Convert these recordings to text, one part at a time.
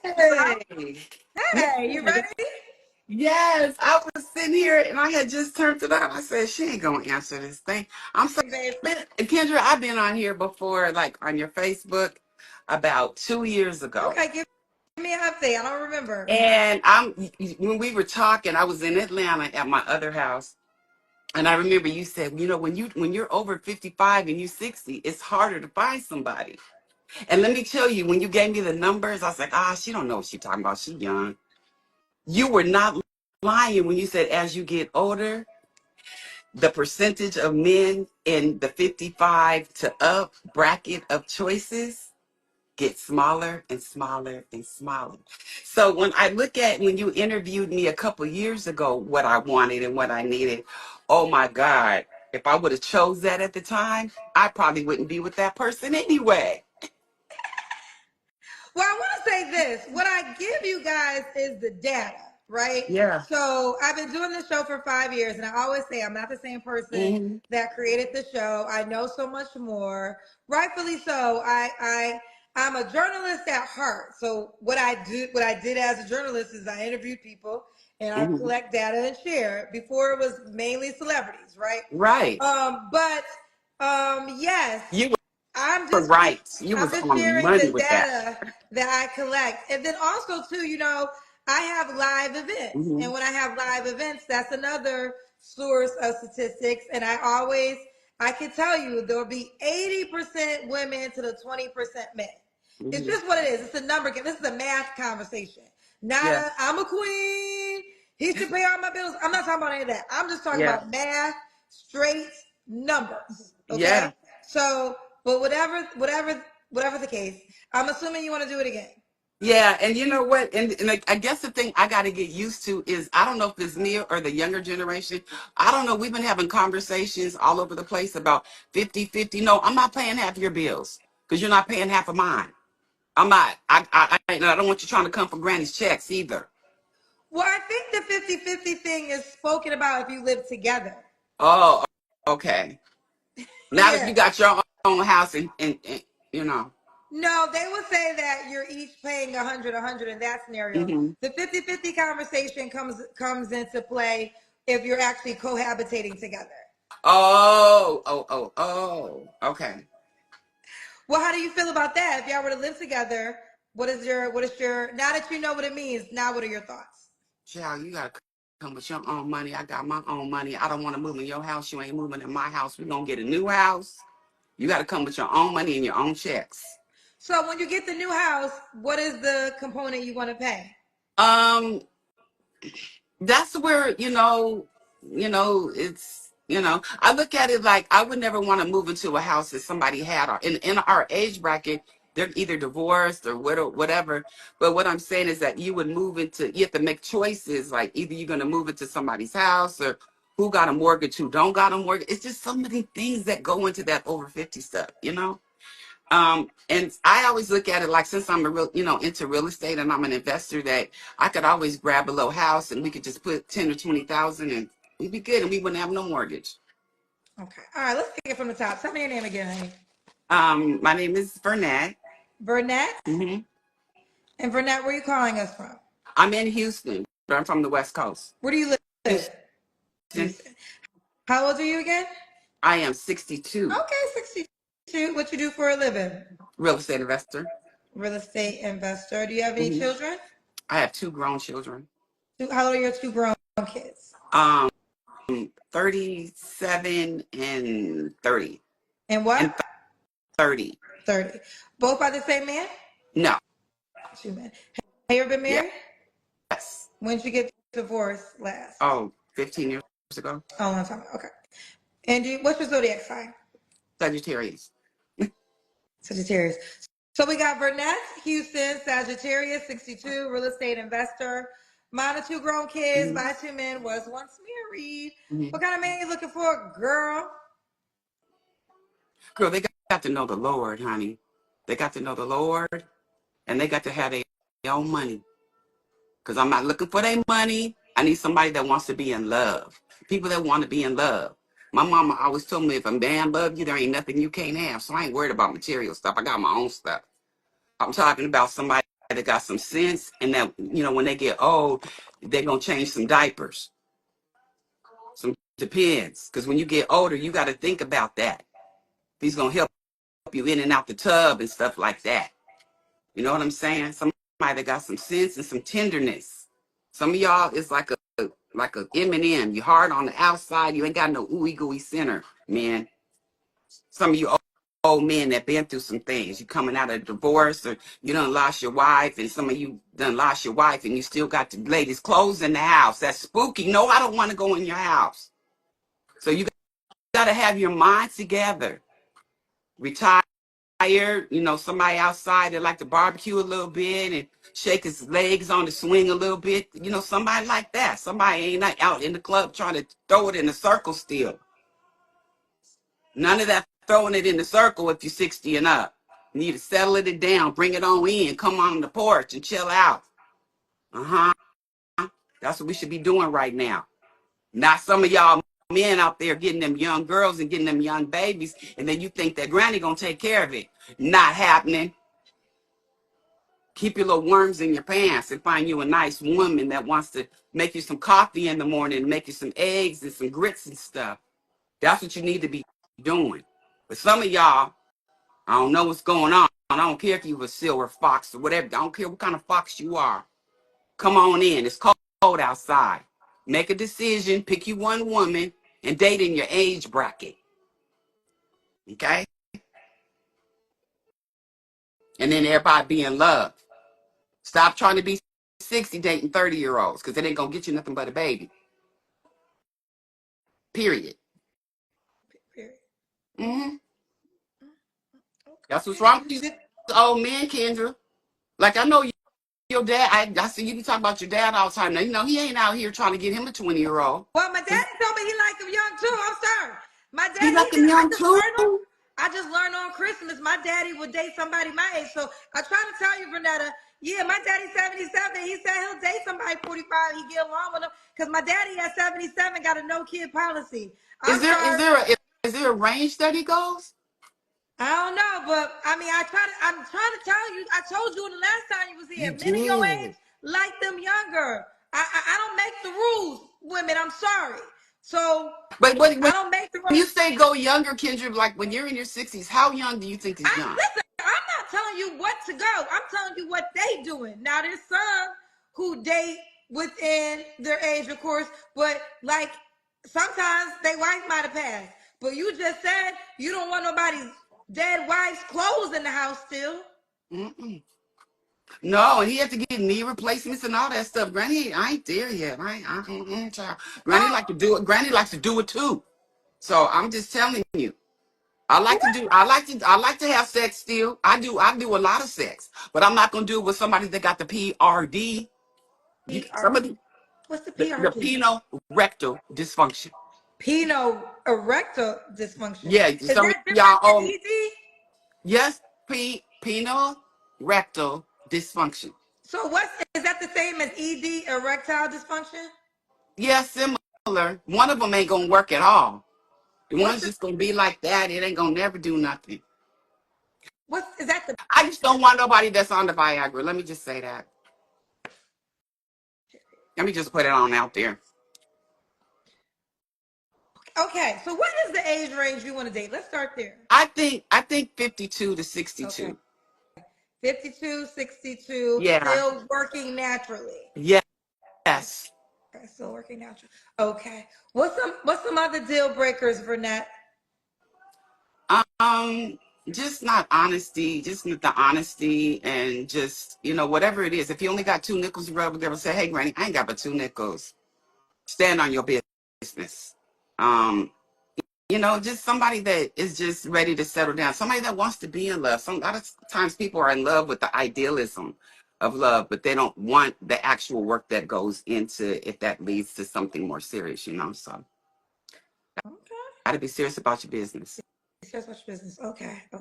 Hey. Hey, you ready? Yes, I was sitting here and I had just turned it on. I said, she ain't gonna answer this thing. I'm so Babe. Kendra, I've been on here before, like on your Facebook about 2 years ago. Okay, give me an update. I don't remember. And when we were talking, I was in Atlanta at my other house. And I remember you said, when you're over 55 and you 60, it's harder to find somebody. And let me tell you, when you gave me the numbers, I was like, she don't know what she's talking about. She young. You were not lying when you said as you get older, the percentage of men in the 55 to up bracket of choices gets smaller and smaller and smaller. So when I look at when you interviewed me a couple years ago, what I wanted and what I needed, oh my God, if I would have chose that at the time, I probably wouldn't be with that person anyway. Well, I want to say this. What I give you guys is the data, right? Yeah. So I've been doing this show for 5 years, and I always say I'm not the same person Hmm. that created the show. I know so much more. Rightfully so. I'm a journalist at heart. So what I did as a journalist is I interviewed people and I Hmm. collect data and share. Before it was mainly celebrities, right? Right. Yes, You I'm were just right. You I'm was just on sharing money the with that. data that I collect. And then also too, I have live events. Hmm. And when I have live events, that's another source of statistics. And I can tell you there'll be 80% women to the 20% men. It's Hmm. just what it is. It's a number game. This is a math conversation. Not Yeah. a I'm a queen. He should pay all my bills. I'm not talking about any of that. I'm just talking Yeah. about math, straight numbers. Okay. Yeah. So, but whatever the case, I'm assuming you want to do it again. Yeah, and you know what? And I guess the thing I got to get used to is I don't know if it's me or the younger generation. I don't know. We've been having conversations all over the place about 50-50. No, I'm not paying half your bills because you're not paying half of mine. I'm not. I don't want you trying to come for granny's checks either. Well, I think the 50-50 thing is spoken about if you live together. Oh, okay. Now that Yeah. you got your own house and you know. No, they would say that you're each paying 100 in that scenario. Hmm. The 50-50 conversation comes into play if you're actually cohabitating together. Okay. Well, how do you feel about that? If y'all were to live together, what is your now that you know what it means, now what are your thoughts? Child, you gotta come with your own money. I got my own money. I don't want to move in your house. You ain't moving in my house. We're gonna get a new house. You gotta come with your own money and your own checks. So when you get the new house, what is the component you want to pay? Um, that's where, it's I look at it like I would never want to move into a house that somebody had or in our age bracket, they're either divorced or whatever. But what I'm saying is that you have to make choices, like either you're gonna move into somebody's house or who got a mortgage, who don't got a mortgage. It's just so many things that go into that over 50 stuff. And I always look at it like since I'm into real estate and I'm an investor that I could always grab a little house and we could just put 10 or 20,000 and we'd be good and we wouldn't have no mortgage. Okay. All right, let's take it from the top. Tell me your name again, honey. My name is Bernat. Burnett. Hmm. And Burnett, where are you calling us from? I'm in Houston, but I'm from the West Coast. Where do you live? Houston. Houston. How old are you again? I am 62, Okay, 62. What you do for a living? real estate investor. Real estate investor. Do you have any Hmm. children? I have two grown children. How old are your two grown kids? Um, 37 and 30. And what? And 30. 30. Both by the same man? No. Two men. Have you ever been married? Yes. When did you get divorced last? Oh, 15 years ago. Oh, a long time ago. Okay. And what's your zodiac sign? Sagittarius. Sagittarius. So we got Burnett, Houston, Sagittarius, 62, real estate investor. Mine are two grown kids. Hmm. My two men was once married. Hmm. What kind of man you looking for, girl? Girl, they got to know the Lord, honey. They got to know the Lord and they got to have their own money. Because I'm not looking for their money. I need somebody that wants to be in love. People that want to be in love. My mama always told me if a man love you, there ain't nothing you can't have. So I ain't worried about material stuff. I got my own stuff. I'm talking about somebody that got some sense, and that, you know, when they get old, they're gonna change some diapers. Some depends, because when you get older, you got to think about that. He's gonna help you in and out the tub and stuff like that. You know what I'm saying? Somebody that got some sense and some tenderness. Some of y'all is like a M&M. You hard on the outside, you ain't got no ooey gooey center, man. Some of you old men that been through some things. You coming out of divorce, or you done lost your wife, and some of you done lost your wife, and you still got the ladies' clothes in the house. That's spooky. No, I don't want to go in your house. So you got to have your mind together. Retire. You know, somebody outside that like to barbecue a little bit and shake his legs on the swing a little bit. You know, somebody like that. Somebody ain't not out in the club trying to throw it in a circle still. None of that throwing it in the circle if you're 60 and up. You need to settle it down, bring it on in, come on the porch and chill out. Uh-huh. That's what we should be doing right now. Not some of y'all men out there getting them young girls and getting them young babies, and then you think that granny gonna take care of it. Not happening. Keep your little worms in your pants and find you a nice woman that wants to make you some coffee in the morning and make you some eggs and some grits and stuff. That's what you need to be doing. But some of y'all, I don't know what's going on. I don't care if you're a silver fox or whatever. I don't care what kind of fox you are. Come on in. It's cold outside. Make a decision. Pick you one woman and date in your age bracket. Okay? And then everybody be in love. Stop trying to be 60 dating 30-year-olds, because it ain't going to get you nothing but a baby. Period. Mm-hmm. That's what's wrong with these old men, Kendra. Like, I know your dad, I see you can talk about your dad all the time. Now, you know, he ain't out here trying to get him a 20-year-old. Well, my daddy told me he liked them young too. I'm sorry. My He daddy, like him young too. I just learned on Christmas my daddy would date somebody my age. So I try to tell you, Vernetta, yeah, my daddy's 77. He said he'll date somebody 45. He get along with him because my daddy at 77 got a no kid policy. I'm sorry. Is there a range that he goes? I don't know, but I mean, I'm trying to tell you. I told you the last time you was here. You Men of your age did. like them younger. I don't make the rules, women. I'm sorry. So But when I don't make the rules. you say go younger, Kendra, like when you're in your 60s, how young do you think is young? Listen, I'm not telling you what to go. I'm telling you what they doing. Now there's some who date within their age, of course, but like sometimes they wife might have passed. But you just said you don't want nobody's dead wife's clothes in the house still. Mm-mm. No, and he had to get knee replacements and all that stuff. Granny, I ain't there yet. Child. Granny like to do it. Granny likes to do it too. So I'm just telling you. I like to have sex still. I do a lot of sex, but I'm not gonna do it with somebody that got the PRD. Somebody What's the the PRD? penile rectal dysfunction. Penile erectile dysfunction. Yeah, Is some of that different y'all than ED? yes, penile rectal dysfunction. So is that the same as ED, erectile dysfunction? Yeah, similar. One of them ain't gonna work at all. The What's one's the just gonna be like that. It ain't gonna never do nothing. is that the I just don't want nobody that's on the Viagra. Let me just say that. Let me just put it on out there. Okay, so what is the age range you want to date? Let's start there. I think 52 to 62. Okay. 52, 62, Yeah. still working naturally. Yes. Okay, still working naturally. Okay. What's some other deal breakers for Nat? Um, just not honesty, just not the honesty, and just, you know, whatever it is. If you only got two nickels to rub together, say, hey, Granny, I ain't got but two nickels. Stand on your business. Um, you know, just somebody that is just ready to settle down. Somebody that wants to be in love. A lot of times people are in love with the idealism of love, but they don't want the actual work that goes into if that leads to something more serious, you know. So Okay. gotta be serious about your business. That's what your business. Okay. I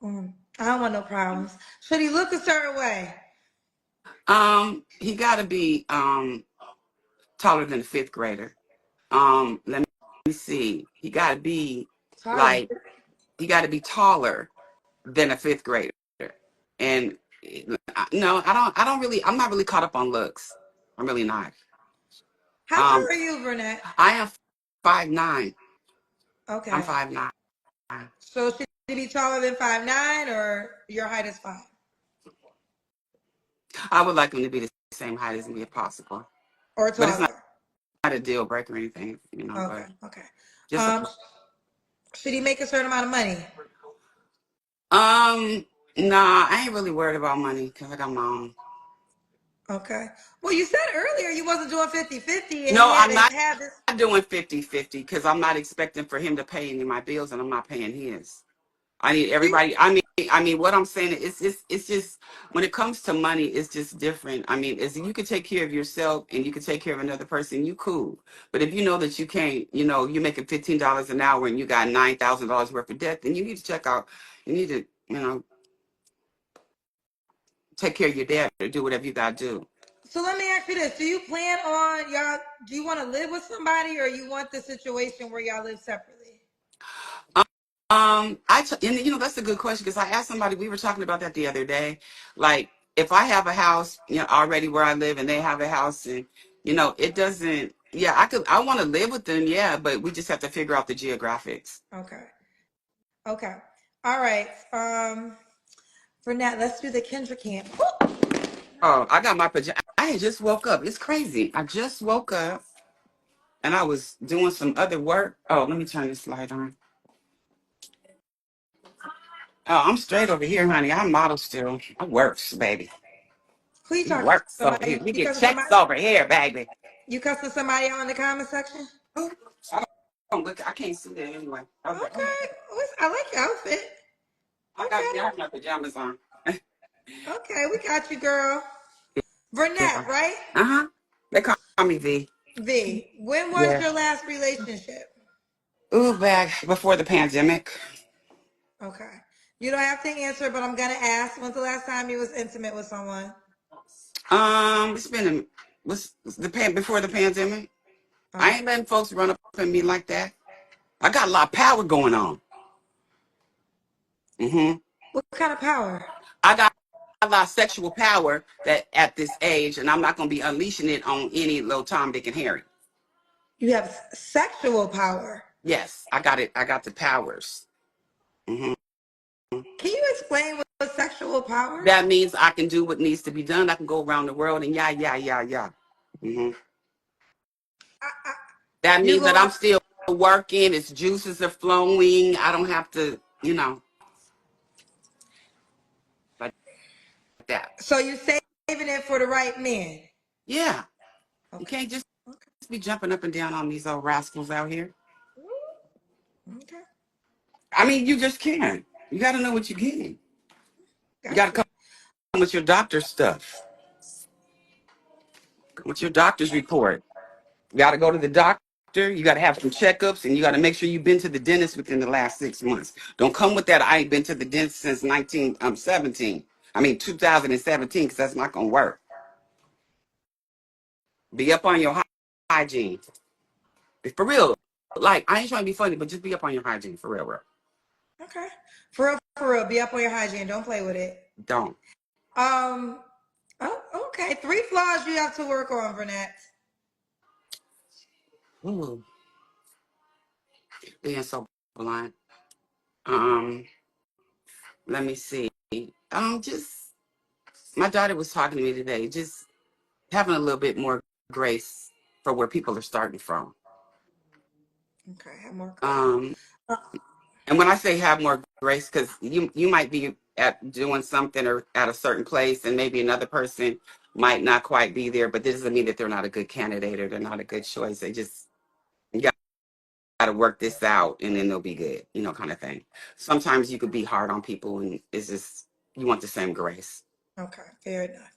don't want no problems. Should he look a certain way? He gotta be taller than a fifth grader. Let me see. He gotta be Taller. like he gotta be taller than a fifth grader. And No, I don't really. I'm not really caught up on looks. I'm really not. How tall Um, are you, Burnett? I am 5'9". I'm Okay. 5'9". So should you be taller than 5'9", or your height is 5 I would like him to be the same height as me if possible, or but it's taller? not a deal breaker or anything, Okay. But Okay. just Um, should he make a certain amount of money? nah, I ain't really worried about money because I got my own. Okay. Well, you said earlier you wasn't doing 50-50, and he No, had I'm to not have this. doing 50-50 because I'm not expecting for him to pay any of my bills and I'm not paying his. I need You, everybody. I mean, what I'm saying is, it's just when it comes to money, it's just different. I mean, is you can take care of yourself and you can take care of another person, you cool. But if you know that you can't, you're making $15 an hour and you got $9,000 worth of debt, then you need to check out. You need to, take care of your debt or do whatever you gotta do. so let me ask you this: do you plan on y'all? Do you want to live with somebody, or you want the situation where y'all live separately? And that's a good question because I asked somebody, we were talking about that the other day. Like, if I have a house, already where I live and they have a house and, it doesn't, yeah, I want to live with them. Yeah. But we just have to figure out the geographics. Okay. Okay. All right. For now, let's do the Kendra camp. Oh, I got my pajamas. I had just woke up. It's crazy. I just woke up and I was doing some other work. Oh, let me turn this light on. Oh, I'm straight over here, honey. I model still. I works, baby. Who you We talking to? works over here. Somebody? We You get cussing checks somebody? over here, baby. You cussing somebody out in the comment section? I don't look. I can't see that anyway. Okay. Okay. I like your outfit. I Okay. have my pajamas on. Okay, we got you, girl. Vernette, Yeah. right? Uh-huh. They call me V. V. When was Yeah. your last relationship? Ooh, back before the pandemic. Okay. You don't have to answer, but I'm gonna ask. When's the last time you was intimate with someone? It's been was before the pandemic. I Okay. ain't letting folks run up on me like that. I got a lot of power going on. What kind of power? I got a lot of sexual power that at this age, and I'm not gonna be unleashing it on any little Tom, Dick, and Harry. You have sexual power. Yes, I got it. I got the powers. hmm Can you explain what sexual power? That means I can do what needs to be done. I can go around the world and yeah, yeah, yeah, yeah. hmm I, I, That you means go that I'm out. still working. Its juices are flowing. I don't have to, like that. So you saving it for the right man. Yeah, you Okay. can't just Okay. be jumping up and down on these old rascals out here. Okay. I mean, you just can't. You got to know what you're getting. You got Got to you. come with your doctor's stuff, with your doctor's report. You got to go to the doctor. You got to have some checkups, and you got to make sure you've been to the dentist within the last 6 months. Don't come with that. I ain't been to the dentist since 1917. I mean 2017, because that's not gonna work. Be up on your hygiene, for real. Like, I ain't trying to be funny, but just be up on your hygiene, for real, bro. Okay. For real. Be up on your hygiene. Don't play with it. Don't. Um. Oh, okay. 3 flaws you have to work on, Vernette. Ooh, being so blunt. Um, Let me see. Just my daughter was talking to me today. Just having a little bit more grace for where people are starting from. Okay. Have more grace. Um, Uh, and when I say have more grace, because you might be at doing something or at a certain place, and maybe another person might not quite be there, but this doesn't mean that they're not a good candidate or they're not a good choice. They just you got to work this out, and then they'll be good, kind of thing. Sometimes you could be hard on people, and it's just you want the same grace. okay. Fair enough.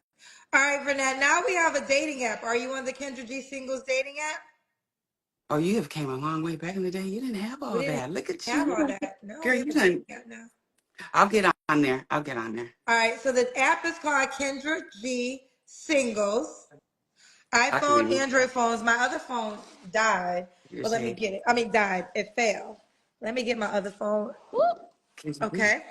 All right, Vernette. Now we have a dating app. Are you on the Kendra G Singles dating app? Oh, you have came a long way back in the day. You didn't have We all didn't that. Look at have all you. that. No, Girl, we you have a done. dating app now. I'll get on there. I'll get on there. All right. So the app is called Kendra G Singles. I can iPhone, remember. Android phones. My other phone died, You but let me see. get it. I mean, died. It failed. Let me get my other phone. Okay.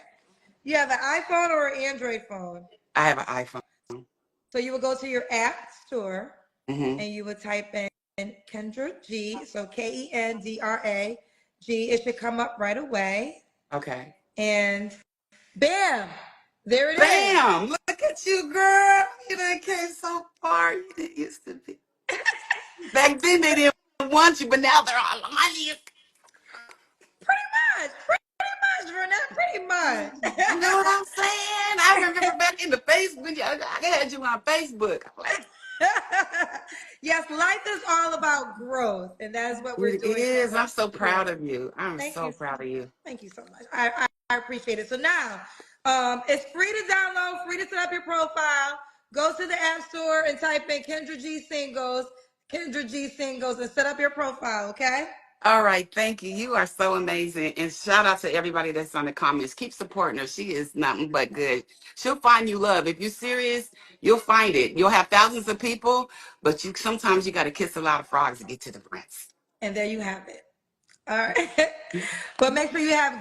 You have an iPhone or an Android phone? I have an iPhone. So you would go to your app store Hmm. and you would type in Kendra G. So Kendra G. It should come up right away. Okay. And bam, there it is. Bam! Look at you, girl. You done came so far. You didn't used to be. Back then they didn't want you, but now they're all on you. Pretty much, Renette, pretty You know what much. I'm saying? I remember back in the Facebook, I had you on Facebook. I'm like, Yes, life is all about growth, and that is what we're it doing is. here. I'm so Yeah. proud of you. I'm Thank so you. proud of you. Thank you so much. I appreciate it. So now, it's free to download, free to set up your profile. Go to the App Store and type in Kendra G Singles, and set up your profile. Okay. All right, thank you. You are so amazing. And shout out to everybody that's on the comments. Keep supporting her. She is nothing but good. She'll find you love. If you're serious, you'll find it. You'll have thousands of people, but sometimes you got to kiss a lot of frogs to get to the prince. And there you have it. All right. But make sure you have